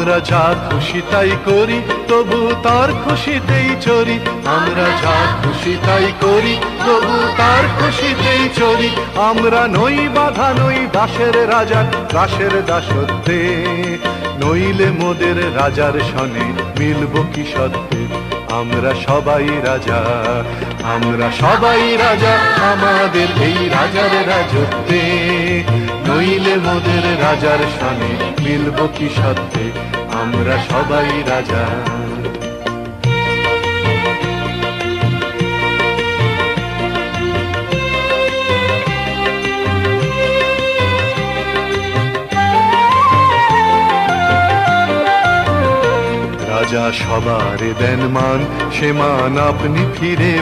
আমরা যা খুশি তাই করি, তবু তার খুশিতেই চরি। আমরা যা খুশি তাই করি, তবু তার খুশিতেই চরি। আমরা নই বাধা, নই দাসের রাজার, দাসের দাসত্বে। নইলে মোদের রাজার সনে মিলব কি সত্ত্বে। আমরা সবাই রাজা, আমরা সবাই রাজা, আমাদের এই রাজার রাজত্বে। নইলে মোদের রাজার সনে মিলব কি সত্ত্বে। আমরা সবাই রাজা। রাজা সবার দেন মান, সে মান আপনি ফিরে